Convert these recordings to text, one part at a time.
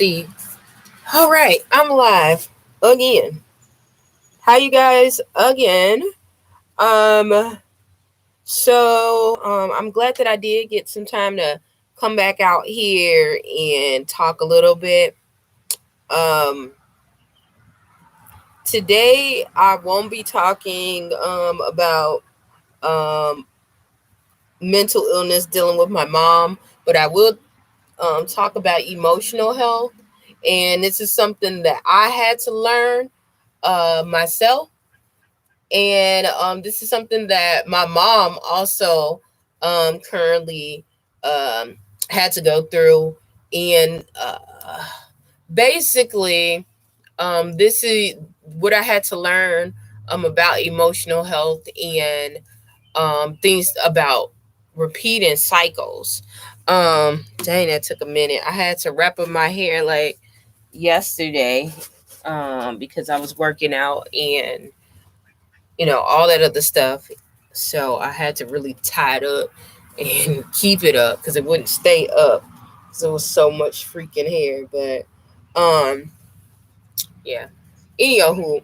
see. All right, I'm live again. How you guys again? Um, I'm glad that I did get some time to come back out here and talk a little bit. Um, Today I won't be talking about um mental illness dealing with my mom, but I will talk about emotional health. And this is something that I had to learn myself. And this is something that my mom also currently um, had to go through. And basically, this is what I had to learn about emotional health and things about repeating cycles. Dang, that took a minute. I had to wrap up my hair like yesterday because I was working out and all that other stuff. So I had to really tie it up and keep it up because it wouldn't stay up. So it was so much freaking hair. But yeah. Anywho,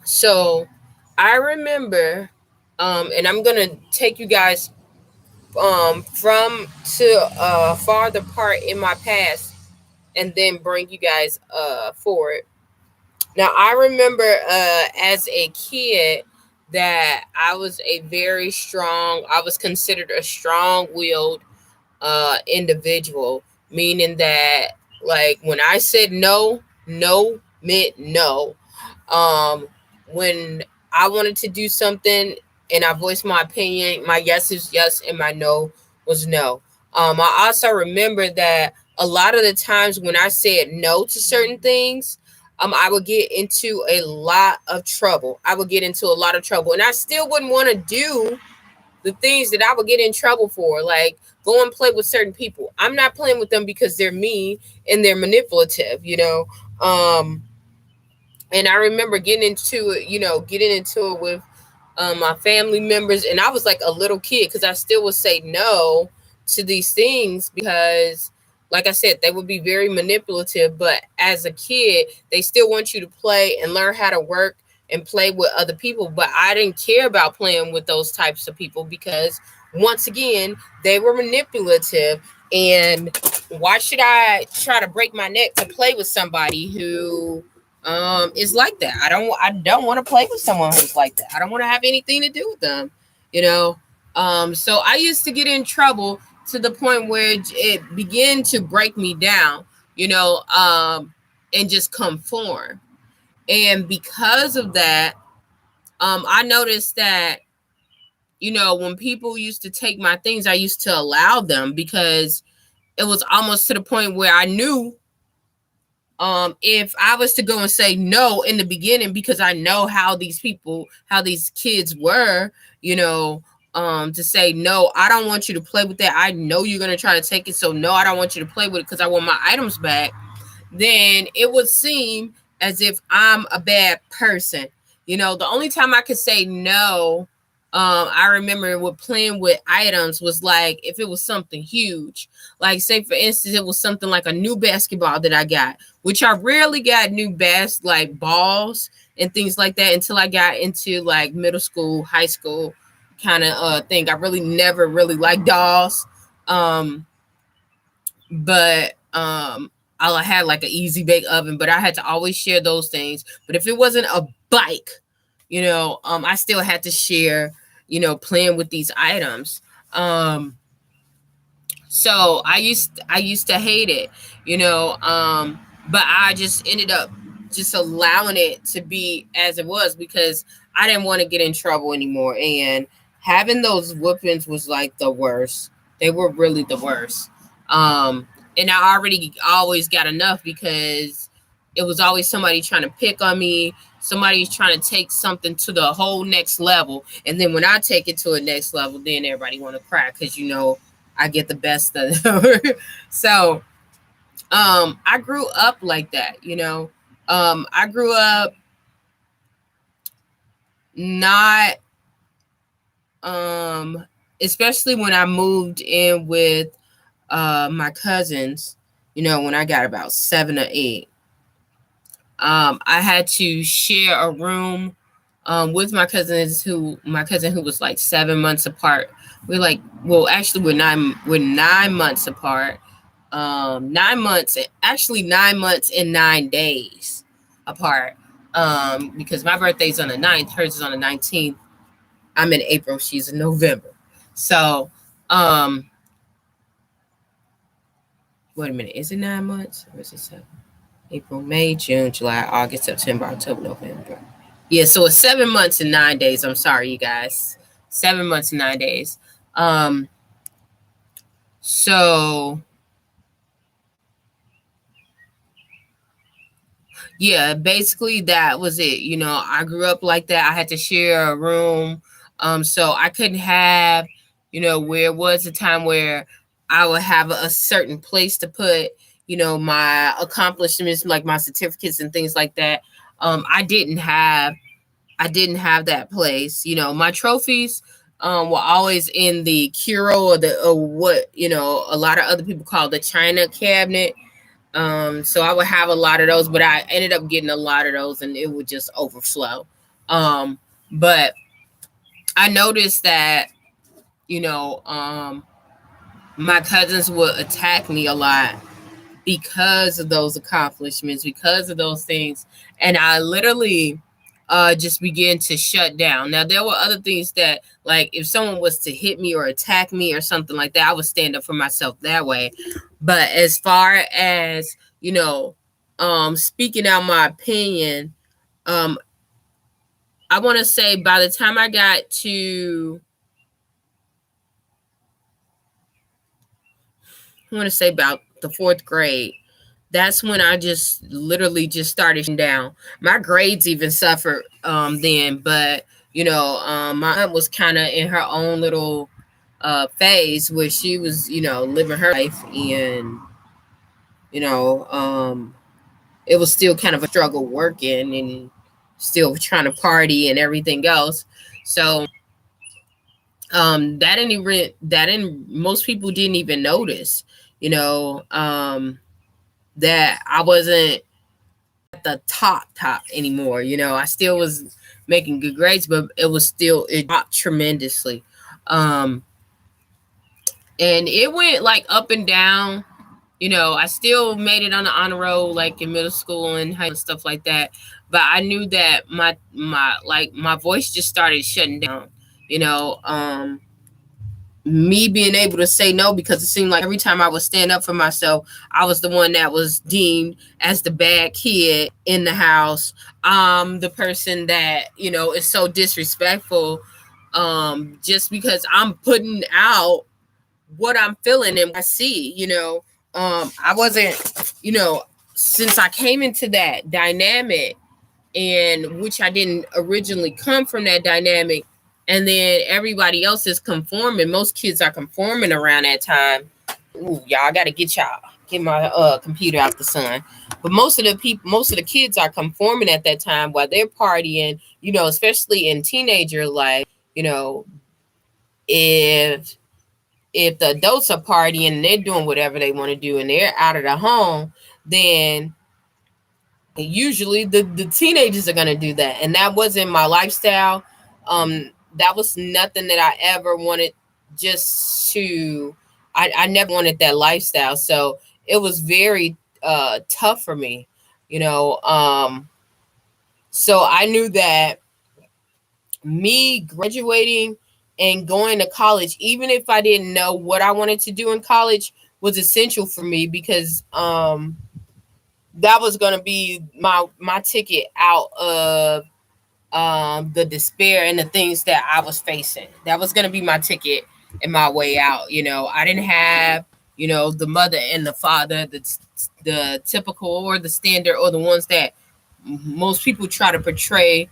so I remember, and I'm gonna take you guys from to farther part in my past and then bring you guys forward. Now I remember as a kid that I was considered a strong-willed individual, meaning that like when I said no, no meant no. Um when I wanted to do something and I voiced my opinion, my yes is yes and my no was no. I also remember that a lot of the times when I said no to certain things, I would get into a lot of trouble. I would get into a lot of trouble, and I still wouldn't want to do the things that I would get in trouble for, like go and play with certain people. I'm not playing with them because they're mean and they're manipulative, and I remember getting into it with my family members, and I was like a little kid because I still would say no to these things because, like I said, they would be very manipulative. But as a kid, they still want you to play and learn how to work and play with other people. But I didn't care about playing with those types of people because, once again, they were manipulative. And why should I try to break my neck to play with somebody who is like that? I don't want to play with someone who's like that. I don't want to have anything to do with them, you know. So I used to get in trouble to the point where it began to break me down, and just conform. And because of that, I noticed that, when people used to take my things, I used to allow them because it was almost to the point where I knew if I was to go and say no in the beginning, because I know how these kids were, to say no, I don't want you to play with that. I know you're gonna try to take it, so no, I don't want you to play with it because I want my items back. Then it would seem as if I'm a bad person. The only time I could say no, I remember with playing with items was like if it was something huge. Like, say for instance, it was something like a new basketball that I got, which I rarely got new like balls and things like that until I got into like middle school, high school kind of thing. I really never really liked dolls. But I had like an easy bake oven, but I had to always share those things. But if it wasn't a bike, I still had to share, playing with these items. So I used to hate it, but I just ended up just allowing it to be as it was because I didn't want to get in trouble anymore. And having those whoopings was like the worst. They were really the worst. And I already always got enough because it was always somebody trying to pick on me. Somebody's trying to take something to the whole next level. And then when I take it to a next level, then everybody want to cry because, I get the best of them. So I grew up like that, I grew up not especially when I moved in with my cousins, when I got about 7 or 8. I had to share a room with my cousin who was like 7 months apart. We're like, well, actually, we're 9 months apart. 9 months, actually 9 months and 9 days apart. Because my birthday's on the 9th, hers is on the 19th. I'm in April, she's in November. So, wait a minute, is it 9 months or is it 7? April, May, June, July, August, September, October, November. Yeah, so it's 7 months and 9 days. I'm sorry, you guys. 7 months and 9 days. So yeah, basically that was it. I grew up like that. I had to share a room. So I couldn't have, where it was a time where I would have a certain place to put, my accomplishments, like my certificates and things like that. I didn't have that place. My trophies were always in the Curo or what, a lot of other people call the China cabinet. So I would have a lot of those, but I ended up getting a lot of those and it would just overflow. But I noticed that, my cousins would attack me a lot because of those accomplishments, because of those things. And I literally just began to shut down. Now, there were other things that, like, if someone was to hit me or attack me or something like that, I would stand up for myself that way. But as far as, speaking out my opinion, I want to say by the time I got to, about the fourth grade, that's when I just literally just started down. My grades even suffered then, but my aunt was kind of in her own little phase where she was, living her life, and it was still kind of a struggle working and still trying to party and everything else. So that didn't most people didn't even notice, that I wasn't at the top anymore. I still was making good grades, but it dropped tremendously. Um, and it went like up and down. I still made it on the honor roll, like in middle school and high school and stuff like that. But I knew that my voice just started shutting down. You know, me being able to say no, because it seemed like every time I would stand up for myself, I was the one that was deemed as the bad kid in the house. The person that, is so disrespectful, just because I'm putting out what I'm feeling and what I see. I wasn't, since I came into that dynamic, and which I didn't originally come from that dynamic, and then everybody else is conforming. Most kids are conforming around that time. Ooh, y'all, I gotta get my computer out the sun. But most of the kids are conforming at that time while they're partying. Especially in teenager life. If the adults are partying and they're doing whatever they want to do and they're out of the home, then usually the teenagers are going to do that. And that wasn't my lifestyle. That was nothing that I ever wanted. I never wanted that lifestyle. So it was very tough for me, so I knew that me graduating and going to college, even if I didn't know what I wanted to do in college, was essential for me, because that was going to be my ticket out of the despair and the things that I was facing. That was going to be my ticket and my way out. I didn't have, the mother and the father, the typical or the standard, or the ones that most people try to portray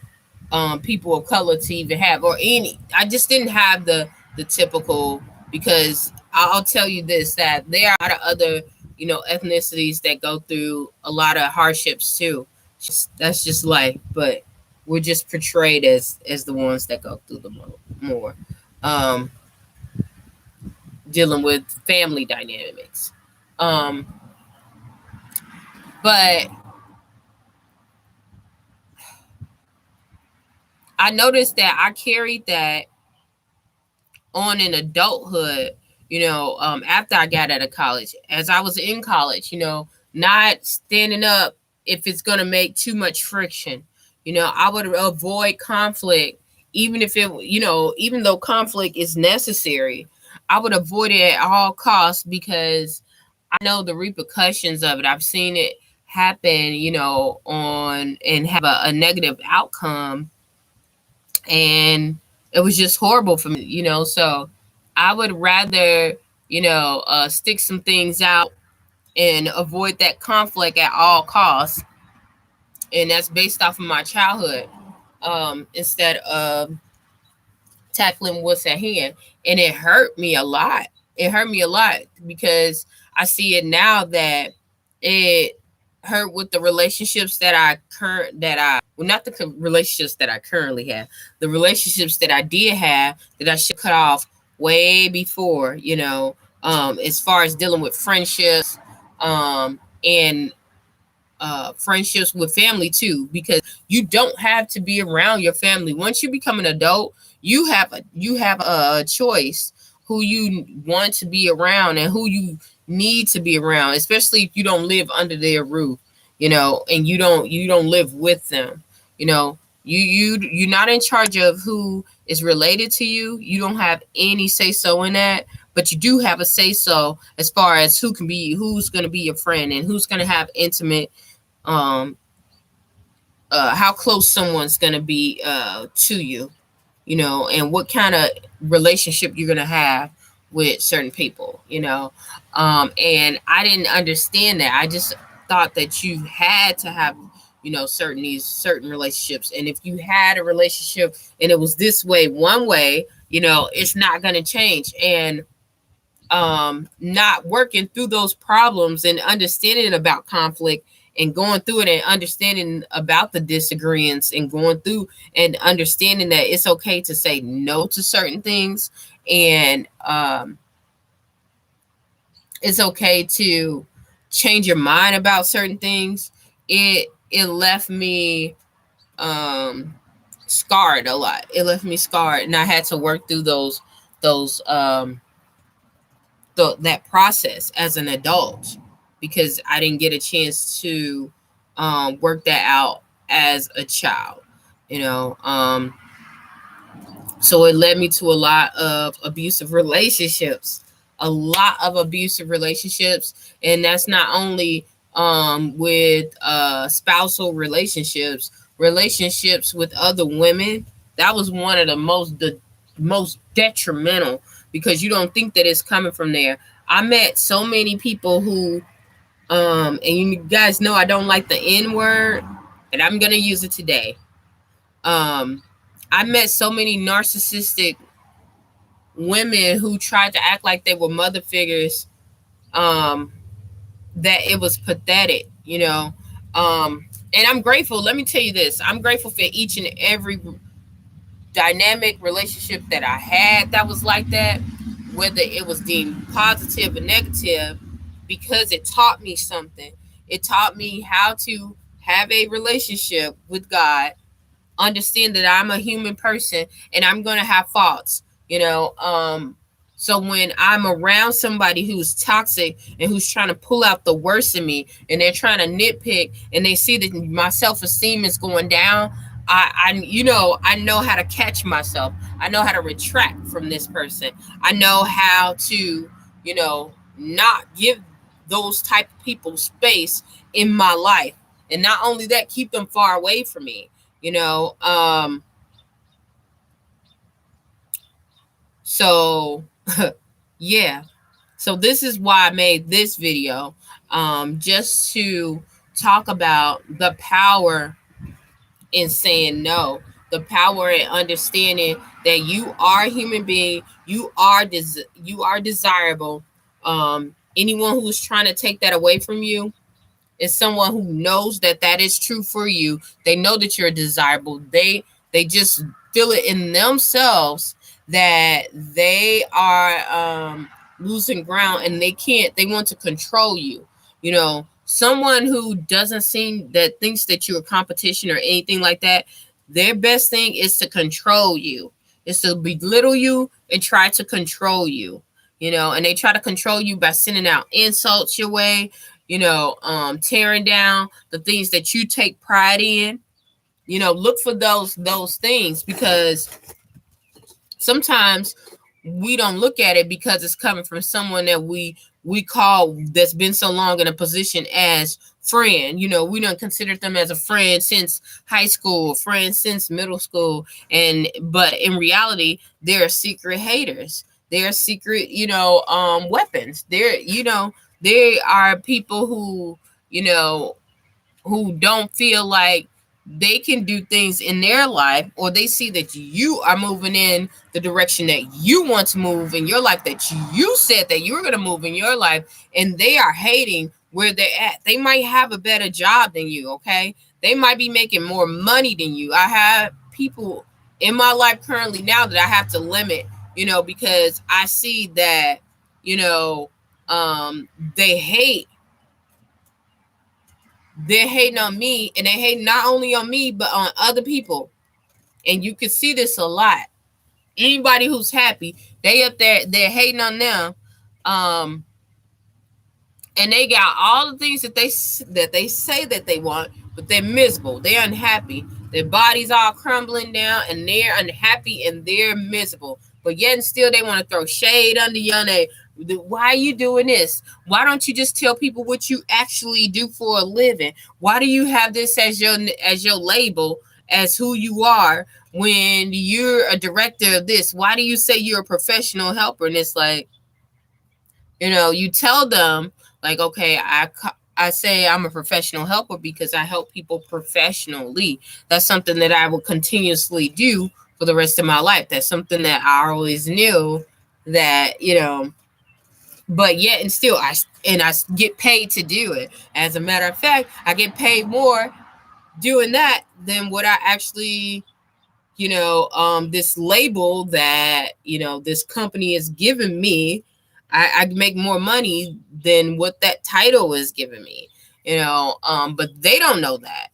people of color to even have, or any. I just didn't have the typical, because I'll tell you this, that there are a lot of other, ethnicities that go through a lot of hardships too. That's just life, but we're just portrayed as the ones that go through the more, um, dealing with family dynamics. Um, But I noticed that I carried that on in adulthood, after I got out of college, as I was in college, not standing up if it's going to make too much friction. I would avoid conflict, even if even though conflict is necessary, I would avoid it at all costs because I know the repercussions of it. I've seen it happen, on and have a negative outcome, and it was just horrible for me, so I would rather, stick some things out and avoid that conflict at all costs. And that's based off of my childhood, instead of tackling what's at hand. And it hurt me a lot. It hurt me a lot because I see it now that it hurt with the relationships that not the relationships that I currently have, the relationships that I did have that I should cut off way before, as far as dealing with friendships, and friendships with family too, because you don't have to be around your family. Once you become an adult, you have a choice who you want to be around and who you need to be around, especially if you don't live under their roof, and you don't live with them. You're not in charge of who is related to you. You don't have any say so in that, but you do have a say so as far as who's going to be your friend and who's going to have intimate, how close someone's going to be to you, and what kind of relationship you're going to have with certain people, and I didn't understand that. I just thought that you had to have, certain relationships, and if you had a relationship and it was this way one way, it's not going to change. And not working through those problems and understanding about conflict and going through it and understanding about the disagreements and going through and understanding that it's okay to say no to certain things, and it's okay to change your mind about certain things. It left me scarred a lot. It left me scarred, and I had to work through those that process as an adult because I didn't get a chance to work that out as a child, you know. So it led me to a lot of abusive relationships, and that's not only with spousal relationships with other women. That was one of the most detrimental, because you don't think that it's coming from there. I met so many people who, and you guys know I don't like the N word, and I'm gonna use it today. Um, I met so many narcissistic women who tried to act like they were mother figures, um, that it was pathetic, and I'm grateful. Let me tell you this: I'm grateful for each and every dynamic relationship that I had that was like that, whether it was deemed positive or negative, because it taught me something. It taught me how to have a relationship with God, understand that I'm a human person and I'm going to have faults, so when I'm around somebody who's toxic and who's trying to pull out the worst in me, and they're trying to nitpick, and they see that my self-esteem is going down, I know how to catch myself. I know how to retract from this person. I know how to, not give those type of people space in my life. And not only that, keep them far away from me, so yeah. So this is why I made this video, just to talk about the power in saying no, the power in understanding that you are a human being, you are desirable. Anyone who's trying to take that away from you is someone who knows that that is true for you. They know that you're desirable. They just feel it in themselves that they are losing ground, and they want to control you, someone who doesn't seem that thinks that you're a competition or anything like that, their best thing is to control you. Is to belittle you and try to control you. And they try to control you by sending out insults your way, tearing down the things that you take pride in. Look for those things, because sometimes we don't look at it because it's coming from someone that we call, that's been so long in a position as friend. We don't consider them as a friend since high school, friend since middle school, but in reality, they're secret haters. They're secret, weapons. They are people who don't feel like they can do things in their life, or they see that you are moving in the direction that you want to move in your life, that you said that you were going to move in your life, and they are hating where they're at. They might have a better job than you, okay? They might be making more money than you. I have people in my life currently now that I have to limit, because I see that, they hate they're hating on me, and they hate not only on me but on other people. And you can see this a lot. Anybody who's happy, they up there, they're hating on them. um and they got all the things that they say that they want, but they're miserable, they're unhappy, their bodies all crumbling down, and they're unhappy and they're miserable. But yet and still they want to throw shade under your name. Why are you doing this? Why don't you just tell people what you actually do for a living? Why do you have this as your label, as who you are, when you're a director of this? Why do you say you're a professional helper? And it's like, you tell them, like, okay, I say I'm a professional helper because I help people professionally. That's something that I will continuously do for the rest of my life. That's something that I always knew that, but yet and still I get paid to do it. As a matter of fact, I get paid more doing that than what I actually, this label that, this company is giving me. I make more money than what that title is giving me, but they don't know that,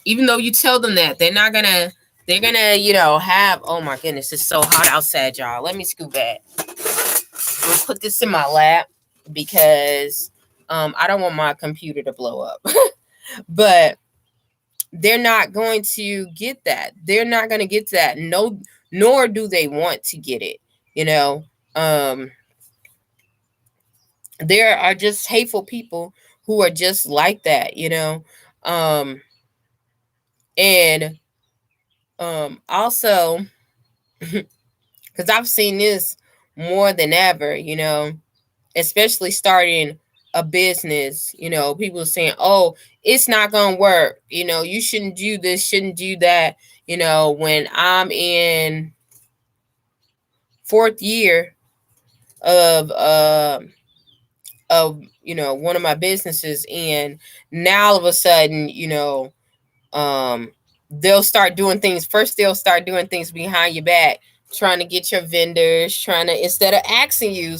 even though you tell them that, they're gonna, have, oh my goodness, it's so hot outside, y'all. Let me scoot back. I'm gonna put this in my lap because I don't want my computer to blow up. But they're not going to get that. They're not going to get that. No, nor do they want to get it. There are just hateful people who are just like that. And also, because I've seen this more than ever. Especially starting a business. People saying, oh, it's not gonna work, you shouldn't do this, shouldn't do that. When I'm in fourth year of one of my businesses, and now all of a sudden, um they'll start doing things. First, they'll start doing things behind your back, trying to get your vendors, trying to, instead of asking you,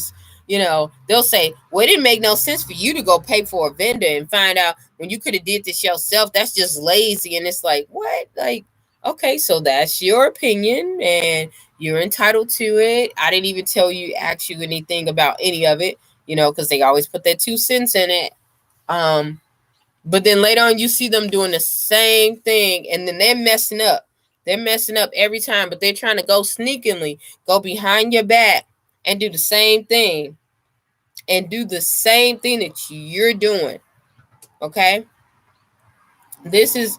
they'll say, well, it didn't make no sense for you to go pay for a vendor and find out when you could have did this yourself. That's just lazy. And it's like, what? Like, okay, so that's your opinion and you're entitled to it. I didn't even ask you anything about any of it, because they always put their 2 cents in it. But then later on, you see them doing the same thing, and then they're messing up. They're messing up every time, but they're trying to go sneakily, go behind your back and do the same thing. And do the same thing that you're doing. Okay? This is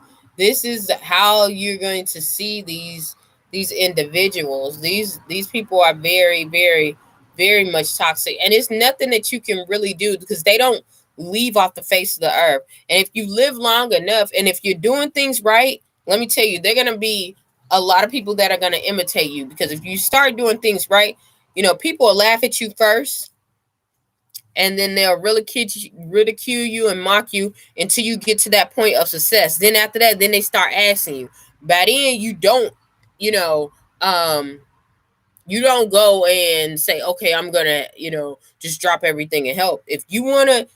how you're going to see these individuals. These people are very, very, very much toxic. And it's nothing that you can really do, because they don't leave off the face of the earth. And if you live long enough, and if you're doing things right, let me tell you, they're going to be a lot of people that are going to imitate you. Because if you start doing things right, people will laugh at you first, and then they'll ridicule you and mock you until you get to that point of success. Then after that, then they start asking you. By then, you don't, you don't go and say, okay, I'm gonna, just drop everything and help. If you wanna,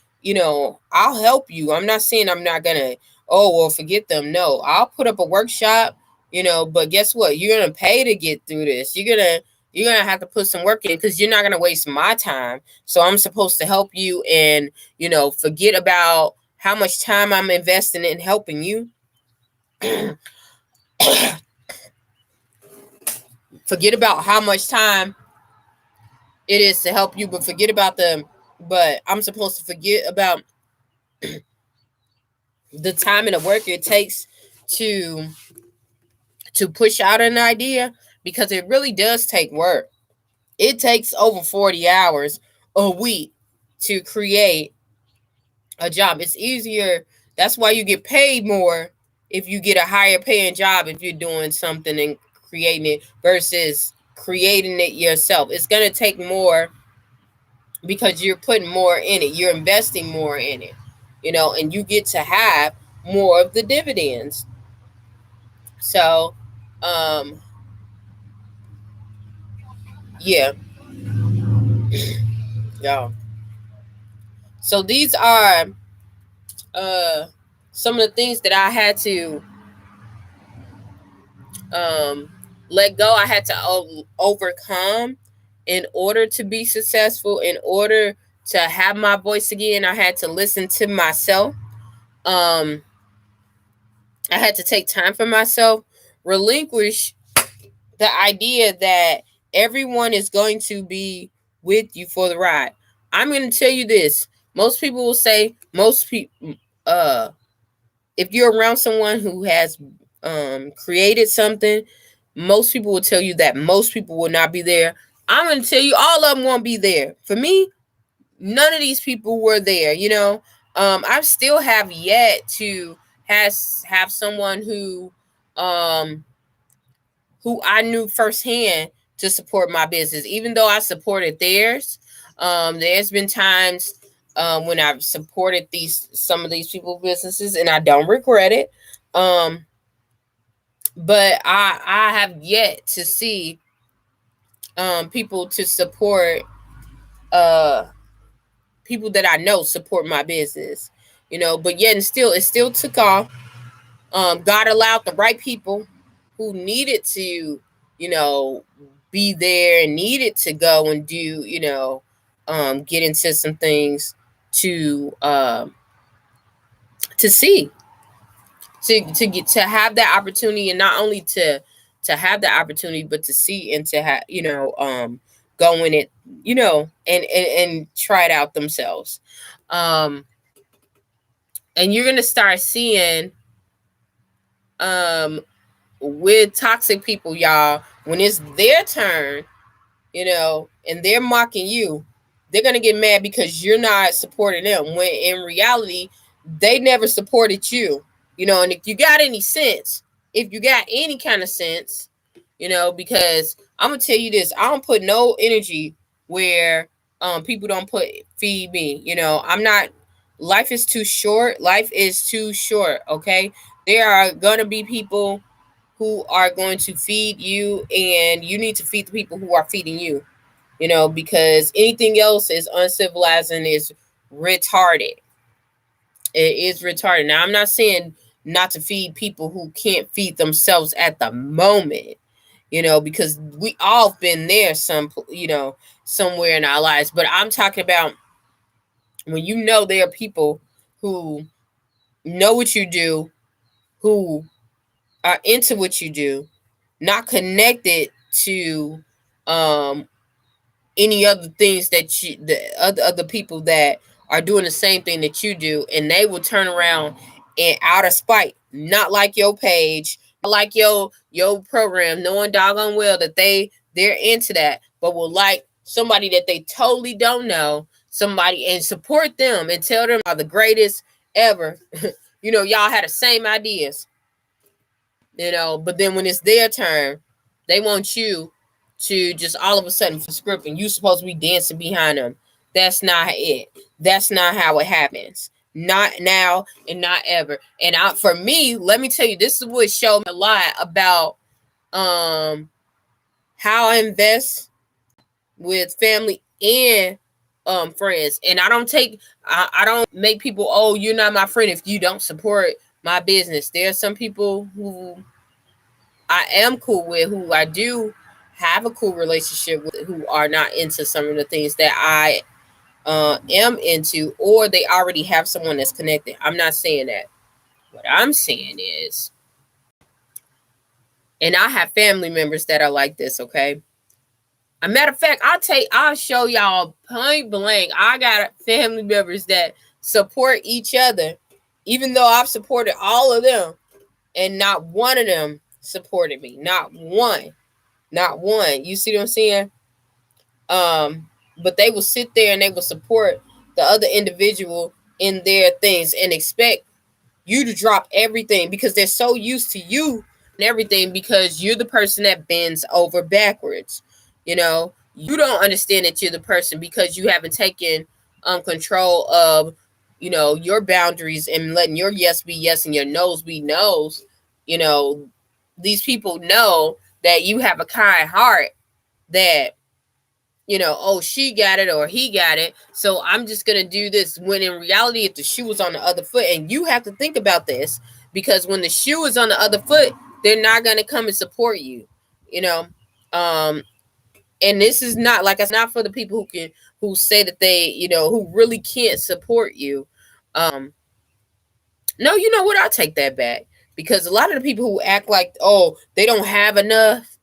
I'll help you. I'm not saying I'm not gonna, oh well, forget them. No, I'll put up a workshop, but guess what? You're gonna pay to get through this. You're gonna have to put some work in, because you're not gonna waste my time. So I'm supposed to help you, and forget about how much time I'm investing in helping you. Forget about how much time it is to help you, but I'm supposed to forget about the time and the work it takes to push out an idea, because it really does take work. It takes over 40 hours a week to create a job. It's easier. That's why you get paid more if you get a higher paying job, if you're doing something and creating it versus creating it yourself. It's going to take more because you're putting more in it. You're investing more in it, and you get to have more of the dividends. So, yeah, yeah. So these are some of the things that I had to um, let go. I had to overcome in order to be successful. In order to have my voice again, I had to listen to myself. Um, I had to take time for myself, relinquish the idea that everyone is going to be with you for the ride. I'm going to tell you this. Most people will say, if you're around someone who has created something, most people will tell you that most people will not be there. I'm going to tell you, all of them won't be there. For me, none of these people were there. I still have yet to have someone who I knew firsthand to support my business, even though I supported theirs. There's been times when I've supported some of these people's businesses, and I don't regret it. But I have yet to see people to support people that I know support my business. But yet and still, it still took off. God allowed the right people who needed to, be there and needed to go and do, get into some things to see, to get to have that opportunity, and not only to have the opportunity, but to see and to have, go in it, and try it out themselves. And you're gonna start seeing with toxic people, y'all, when it's their turn, and they're mocking you, they're gonna get mad because you're not supporting them. When in reality, they never supported you. And if you got any sense, if you got any kind of sense, because I'm gonna tell you this, I don't put no energy where people don't feed me. I'm not. Life is too short. Life is too short. Okay, there are gonna be people who are going to feed you, and you need to feed the people who are feeding you, because anything else is uncivilized and is retarded. It is retarded. Now, I'm not saying not to feed people who can't feed themselves at the moment, because we all been there somewhere in our lives. But I'm talking about when there are people who know what you do, who are into what you do, not connected to any other things the other people that are doing the same thing that you do, and they will turn around and out of spite, not like your page, not like your program, knowing doggone well that they're into that, but will like somebody that they totally don't know, somebody, and support them and tell them are the greatest ever. Y'all had the same ideas, but then when it's their turn, they want you to just all of a sudden for script, and you supposed to be dancing behind them. That's not it. That's not how it happens. Not now and not ever. And for me, let me tell you, this is what showed me a lot about how I invest with family and friends. And I don't make people, oh, you're not my friend if you don't support my business. There are some people who I am cool with, who I do have a cool relationship with, who are not into some of the things that I am into, or they already have someone that's connected. I'm not saying that. What I'm saying is, and I have family members that are like this, okay? A matter of fact, I'll show y'all point blank. I got family members that support each other, even though I've supported all of them, and not one of them supported me. Not one. Not one. You see what I'm saying? But they will sit there and they will support the other individual in their things and expect you to drop everything because they're so used to you and everything, because you're the person that bends over backwards. You know, you don't understand that you're the person because you haven't taken control of, you know, your boundaries and letting your yes be yes and your no's be no's. You know, these people know that you have a kind heart, that, you know, oh, she got it or he got it, so I'm just going to do this. When in reality, if the shoe is on the other foot, and you have to think about this, because when the shoe is on the other foot, they're not going to come and support you, you know. And this is not, like, it's not for the people who say that they, you know, who really can't support you. No, you know what? I'll take that back, because a lot of the people who act like, oh, they don't have enough,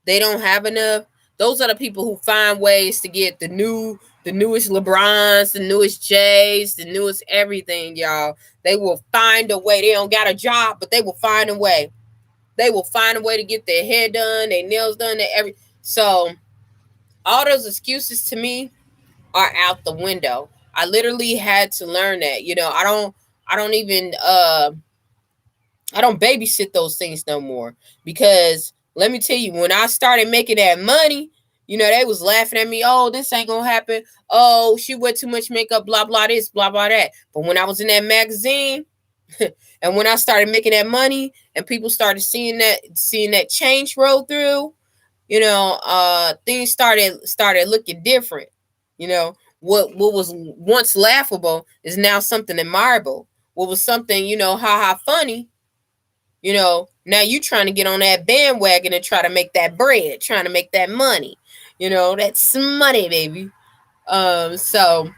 they don't have enough. Those are the people who find ways to get the newest LeBrons, the newest Jays, the newest everything, y'all. They will find a way. They don't got a job, but they will find a way. They will find a way to get their hair done, their nails done, so all those excuses to me are out the window. I literally had to learn that. You know, I don't even I don't babysit those things no more, because let me tell you, when I started making that money, you know, they was laughing at me. Oh, this ain't gonna happen. Oh, she wear too much makeup, blah, blah, this, blah, blah, that. But when I was in that magazine and when I started making that money and people started seeing that change roll through, you know, things started looking different. You know, what was once laughable is now something admirable. What was something, you know, ha funny, you know, now you trying to get on that bandwagon and try to make that bread, trying to make that money. You know, that's money, baby. So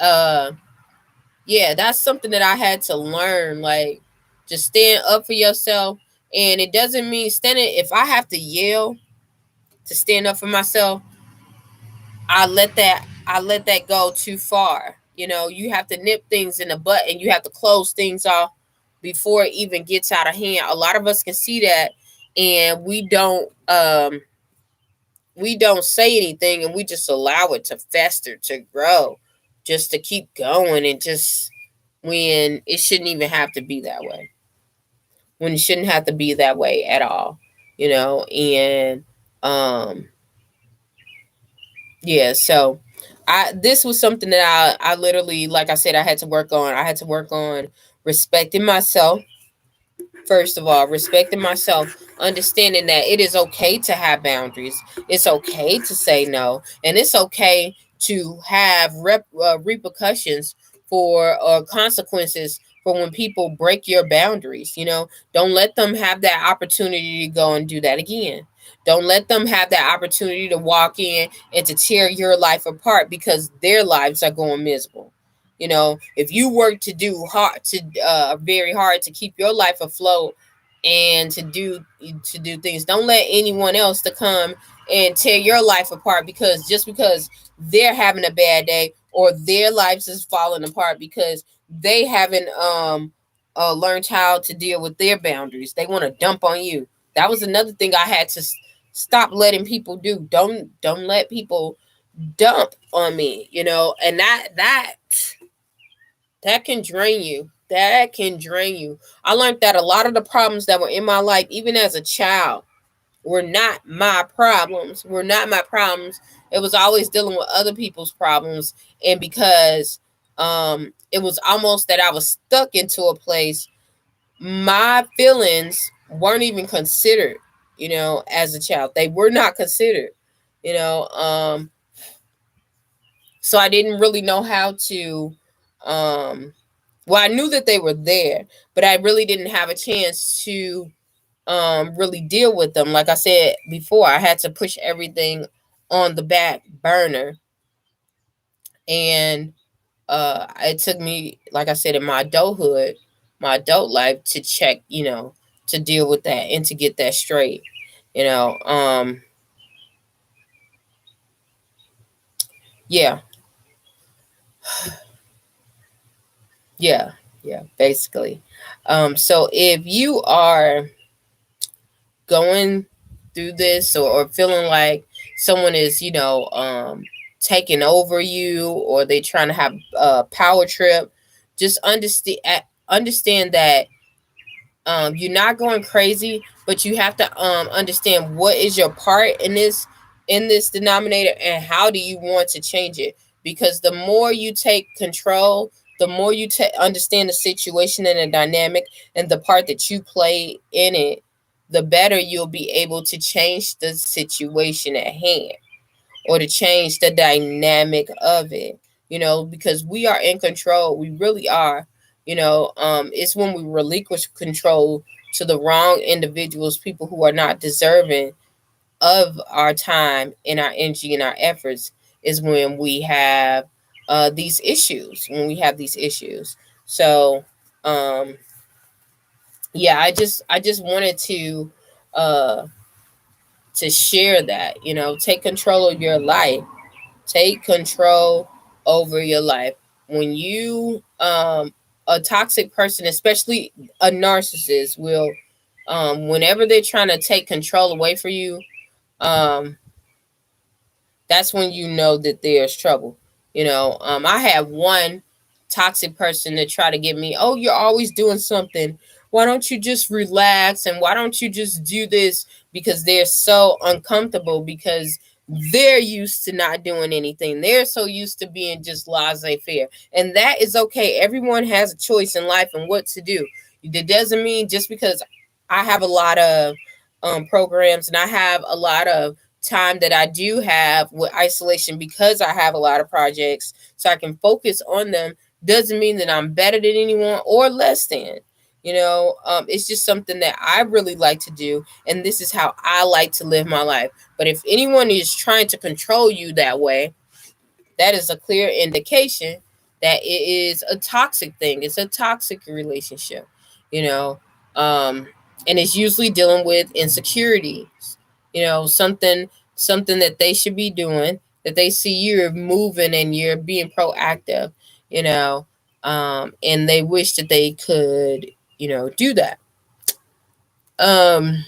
yeah, that's something that I had to learn. Like, just stand up for yourself. And it doesn't mean standing, if I have to yell to stand up for myself, I let that go too far. You know, you have to nip things in the butt and you have to close things off before it even gets out of hand. A lot of us can see that, and we don't say anything, and we just allow it to fester, to grow, just to keep going, and just, when it shouldn't even have to be that way. When it shouldn't have to be that way at all. You know, and yeah, so this was something that I literally, like I said, I had to work on. I had to work on respecting myself. First of all, respecting myself, understanding that it is okay to have boundaries. It's okay to say no, and it's okay to have repercussions for, or consequences for, when people break your boundaries. You know, don't let them have that opportunity to go and do that again. Don't let them have that opportunity to walk in and to tear your life apart because their lives are going miserable. You know, if you work to do hard, to very hard to keep your life afloat and to do things, don't let anyone else to come and tear your life apart, because just because they're having a bad day, or their lives is falling apart because they haven't learned how to deal with their boundaries. They want to dump on you. That was another thing I had to stop letting people do. Don't let people dump on me, you know, and that can drain you. That can drain you. I learned that a lot of the problems that were in my life, even as a child, were not my problems. Were not my problems. It was always dealing with other people's problems. And because it was almost that I was stuck into a place, my feelings weren't even considered, you know, as a child. They were not considered, you know. So I didn't really know how to, well, I knew that they were there, but I really didn't have a chance to really deal with them. Like I said before, I had to push everything on the back burner. And it took me, like I said, in my adulthood, my adult life, to check, to deal with that and to get that straight. You know, yeah, yeah, yeah, basically. So if you are going through this, or feeling like someone is, taking over you, or they trying to have a power trip, just understand that you're not going crazy, but you have to understand what is your part in this denominator, and how do you want to change it. Because the more you take control, the more you understand the situation and the dynamic and the part that you play in it, the better you'll be able to change the situation at hand, or to change the dynamic of it. Because we are in control. We really are. It's when we relinquish control to the wrong individuals, people who are not deserving of our time and our energy and our efforts, is when we have these issues. So, um, yeah, I just wanted uh, to share that. Take control of your life. Take control over your life. When you a toxic person, especially a narcissist, will whenever they're trying to take control away from you, um that's when you know that there's trouble. I have one toxic person that try to get me, oh, you're always doing something. Why don't you just relax? And why don't you just do this? Because they're so uncomfortable, because they're used to not doing anything. They're so used to being just laissez-faire. And that is okay. Everyone has a choice in life and what to do. That doesn't mean just because I have a lot of programs, and I have a lot of time that I do have with isolation, because I have a lot of projects so I can focus on them, doesn't mean that I'm better than anyone or less than. It's just something that I really like to do, and this is how I like to live my life. But if anyone is trying to control you that way, that is a clear indication that it is a toxic thing. It's a toxic relationship, you know, um, and it's usually dealing with insecurities, something that they should be doing, that they see you're moving and you're being proactive, you know, and they wish that they could, do that. Um,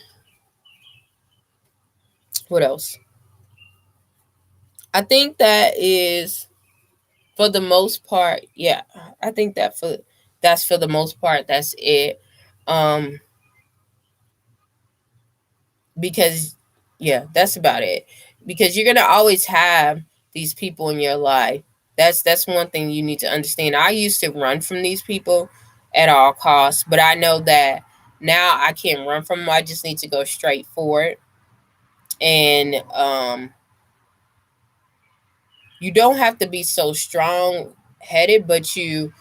what else? I think that is, for the most part, yeah, I think that's for the most part, that's it. Um, because yeah, that's about it. Because you're gonna always have these people in your life. That's one thing you need to understand. I used to run from these people at all costs, but I know that now I can't run from them. I just need to go straight for it. And you don't have to be so strong headed, but you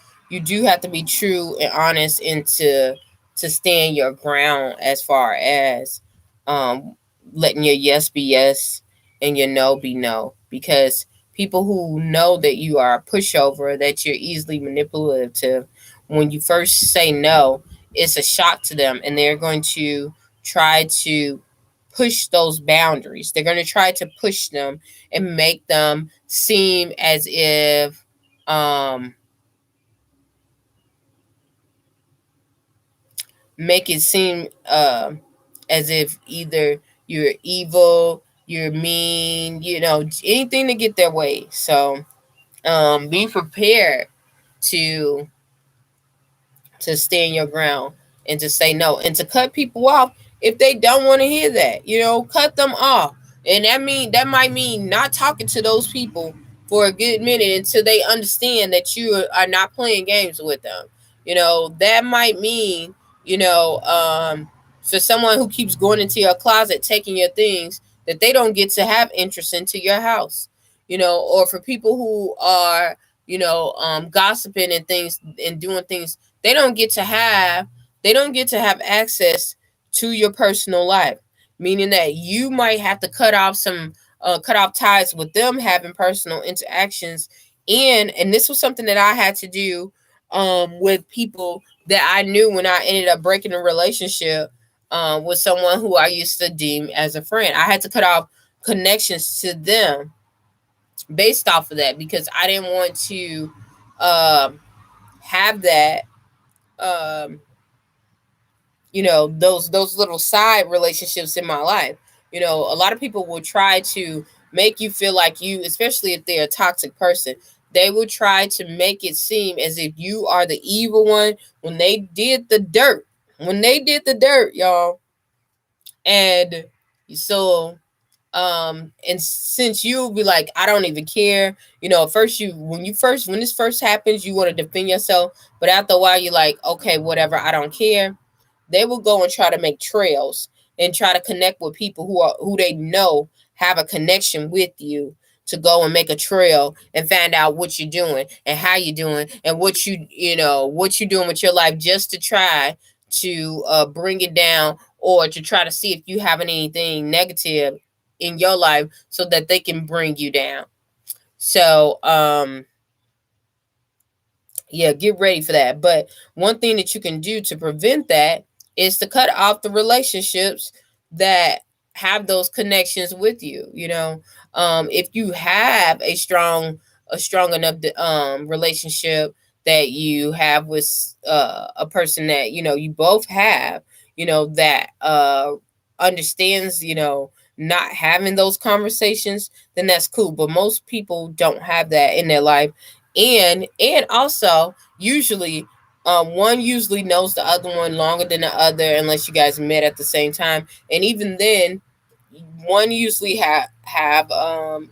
do have to be true and honest, and to stand your ground, as far as um letting your yes be yes and your no be no. Because people who know that you are a pushover, that you're easily manipulative, when you first say no, it's a shock to them, and they're going to try to push those boundaries. They're going to try to push them and make them seem as if um make it seem as if either you're evil, you're mean, anything to get their way. So be prepared to stand your ground, and to say no, and to cut people off if they don't want to hear that. Cut them off. And that might mean not talking to those people for a good minute, until they understand that you are not playing games with them. That might mean, for someone who keeps going into your closet, taking your things, that they don't get to have interest into your house. or for people who are, gossiping and things and doing things, they don't get to have access to your personal life, meaning that you might have to cut off ties with them having personal interactions. And this was something that I had to do with people that I knew when I ended up breaking a relationship with someone who I used to deem as a friend. I had to cut off connections to them based off of that, because I didn't want to have that, um, those little side relationships in my life. A lot of people will try to make you feel like you, especially if they're a toxic person, they will try to make it seem as if you are the evil one when they did the dirt. When they did the dirt, y'all. And so and since you'll be like, I don't even care, first when this first happens, you want to defend yourself, but after a while you're like, okay, whatever, I don't care. They will go and try to make trails and try to connect with people who they know have a connection with you, to go and make a trail and find out what you're doing and how you're doing and what you're doing with your life, just to try to bring it down, or to try to see if you have anything negative in your life so that they can bring you down. So yeah, get ready for that. But one thing that you can do to prevent that is to cut off the relationships that have those connections with you. If you have a strong enough relationship that you have with a person that you both have, that understands, not having those conversations, then that's cool. But most people don't have that in their life, and also usually one usually knows the other one longer than the other, unless you guys met at the same time. And even then, one usually have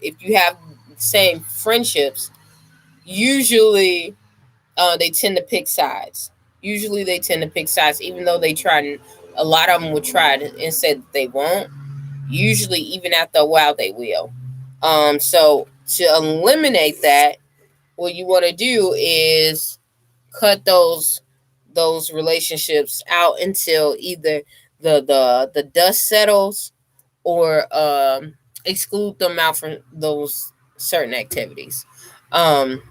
if you have same friendships, usually they tend to pick sides. Usually they tend to pick sides, even though they try, and a lot of them will try and say that they won't. Usually, even after a while, they will. So to eliminate that, what you want to do is cut those relationships out until either the dust settles, or exclude them out from those certain activities. Um,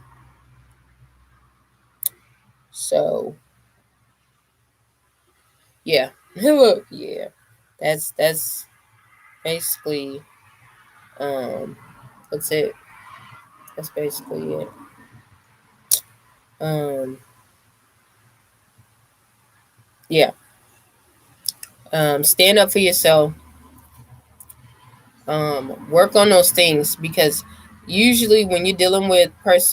so yeah, yeah, that's basically that's it. That's basically it. Um, yeah. Stand up for yourself. Work on those things, because usually when you're dealing with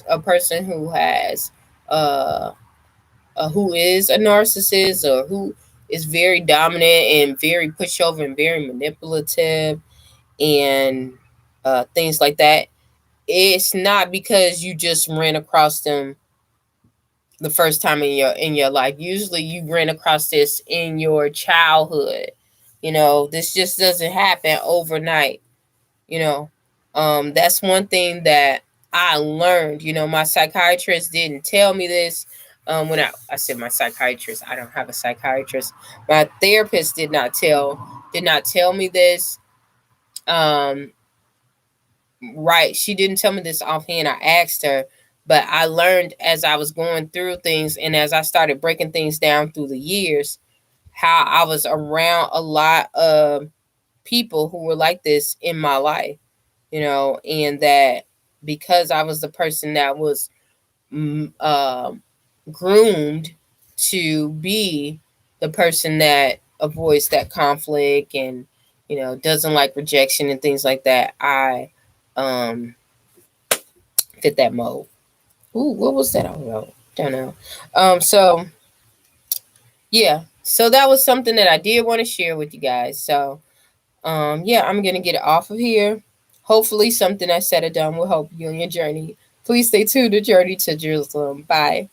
a person who has who is a narcissist, or who is very dominant and very pushover and very manipulative, and things like that, it's not because you just ran across them the first time in your life. Usually you ran across this in your childhood. This just doesn't happen overnight. you know that's one thing that I learned. My psychiatrist didn't tell me this. When I said my psychiatrist, I don't have a psychiatrist. My therapist did not tell me this. um right, she didn't tell me this offhand. I asked her, but I learned as I was going through things, and as I started breaking things down through the years, how I was around a lot of people who were like this in my life. And that because I was the person that was groomed to be the person that avoids that conflict, and doesn't like rejection and things like that, I um, fit that mold. Ooh, what was that all about? Don't know. So yeah, so that was something that I did want to share with you guys. So yeah, I'm gonna get it off of here. Hopefully, something I said or done will help you on your journey. Please stay tuned to Journey to Jerusalem. Bye.